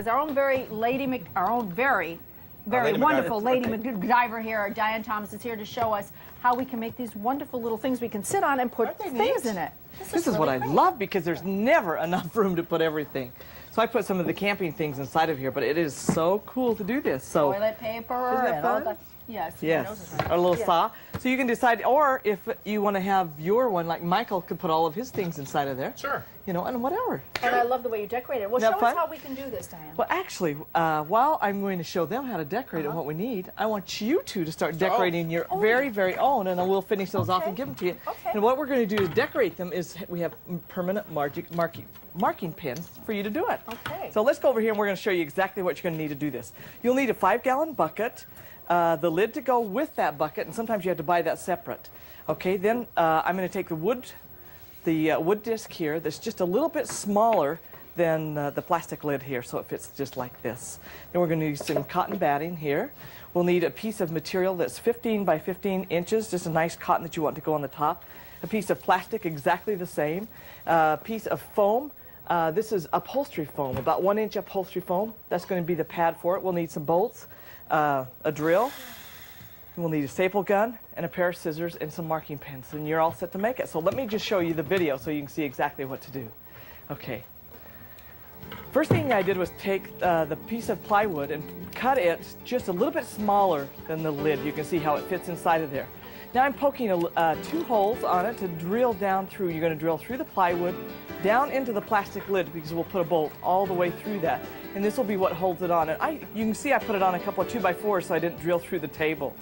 because our own very wonderful Lady MacGyver here, Dian Thomas, is here to show us how we can make these wonderful little things we can sit on and put things in it. This is what I love, because there's never enough room to put everything. So I put some of the camping things inside of here, but it is so cool to do this. So toilet paper isn't it and fun? all that. Yes. Yes, a little saw. So you can decide, or if you want to have your one, like Michael could put all of his things inside of there. Sure. You know, and whatever. And I love the way you decorate it. Well, show us how we can do this, Diane. Well, actually, while I'm going to show them how to decorate and what we need, I want you two to start decorating your very own, and then we'll finish those off and give them to you. Okay. And what we're going to do is decorate them is we have permanent marking pins for you to do it. Okay. So let's go over here and we're going to show you exactly what you're going to need to do this. You'll need a 5-gallon bucket, the lid to go with that bucket, and sometimes you have to buy that separate. Okay, then I'm going to take the wood disc here that's just a little bit smaller than the plastic lid here, so it fits just like this. Then we're going to use some cotton batting here. We'll need a piece of material that's 15 by 15 inches, just a nice cotton that you want to go on the top. A piece of plastic exactly the same. A piece of foam. This is upholstery foam, about 1-inch upholstery foam. That's going to be the pad for it. We'll need some bolts, a drill. We'll need a staple gun and a pair of scissors and some marking pens, and you're all set to make it. So let me just show you the video so you can see exactly what to do. Okay. First thing I did was take the piece of plywood and cut it just a little bit smaller than the lid. You can see how it fits inside of there. Now I'm poking 2 holes on it to drill down through. You're going to drill through the plywood, down into the plastic lid, because we'll put a bolt all the way through that. And this will be what holds it on. And you can see I put it on a couple of 2x4s so I didn't drill through the table.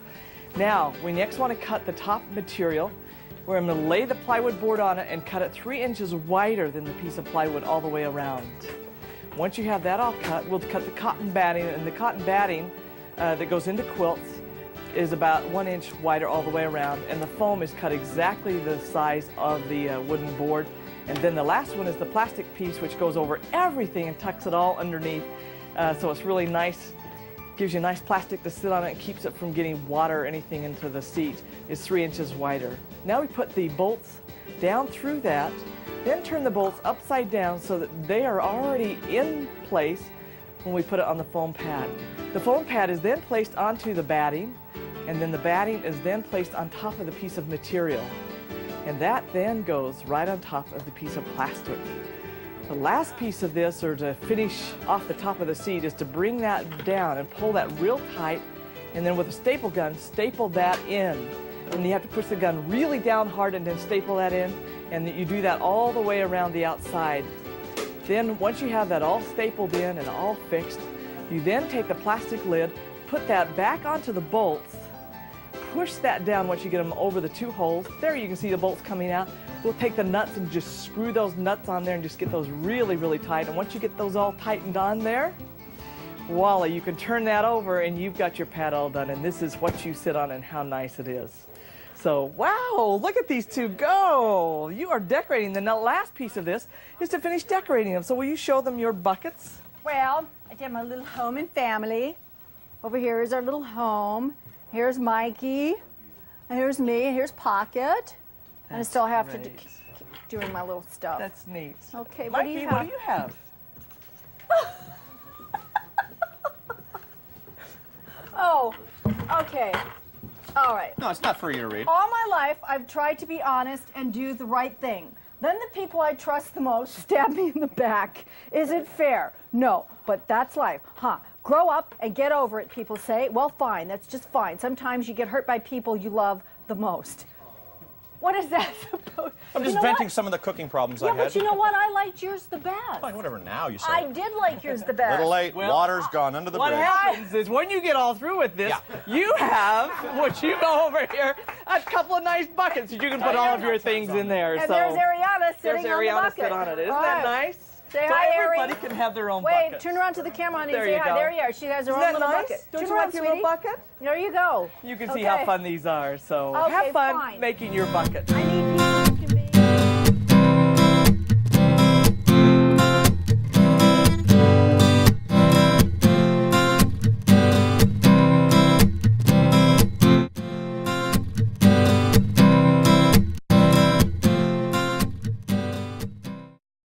Now, we next want to cut the top material, where I'm going to lay the plywood board on it and cut it 3 inches wider than the piece of plywood all the way around. Once you have that all cut, we'll cut the cotton batting, and the cotton batting that goes into quilts is about 1 inch wider all the way around, and the foam is cut exactly the size of the wooden board. And then the last one is the plastic piece, which goes over everything and tucks it all underneath, so it's really nice. Gives you nice plastic to sit on it and keeps it from getting water or anything into the seat. It's 3 inches wider. Now we put the bolts down through that, then turn the bolts upside down so that they are already in place when we put it on the foam pad. The foam pad is then placed onto the batting, and then the batting is then placed on top of the piece of material. And that then goes right on top of the piece of plastic. The last piece of this, or to finish off the top of the seat, is to bring that down and pull that real tight, and then with a staple gun, staple that in. And you have to push the gun really down hard and then staple that in, and you do that all the way around the outside. Then once you have that all stapled in and all fixed, you then take the plastic lid, put that back onto the bolts, push that down once you get them over the 2 holes. There you can see the bolts coming out. We'll take the nuts and just screw those nuts on there and just get those really tight. And once you get those all tightened on there, voila, you can turn that over and you've got your pad all done. And this is what you sit on and how nice it is. So, wow, look at these two go. You are decorating them. Now, the last piece of this is to finish decorating them. So will you show them your buckets? Well, I did my little home and family. Over here is our little home. Here's Mikey. And here's me. And here's Pocket. And I still have to keep doing my little stuff. That's neat. Okay, Mikey, what do you have? Oh, okay. All right. No, it's not for you to read. All my life, I've tried to be honest and do the right thing. Then the people I trust the most stab me in the back. Is it fair? No, but that's life, huh? Grow up and get over it, people say. Well, fine, that's just fine. Sometimes you get hurt by people you love the most. What is that supposed? I'm just venting some of the cooking problems I had. Yeah, but you know what? I liked yours the best. Fine, whatever now, you say. I did like yours the best. Little late, water's gone under the bridge. What happens is when you get all through with this, you have, what you go over here, a couple of nice buckets that you can put all of your things in there. And so there's Ariana sitting there's on the Ariana bucket. sit on it. Isn't All that right. nice? Say so hi, everybody Ari. can have their own Wait, bucket. turn around to the camera and There say you hi. go. There you are. She has her Isn't own that little nice? bucket. Don't Turn you around, like your sweetie. little bucket? There you go. You can see how fun these are. So Okay, have fun fine. making your bucket. I need people.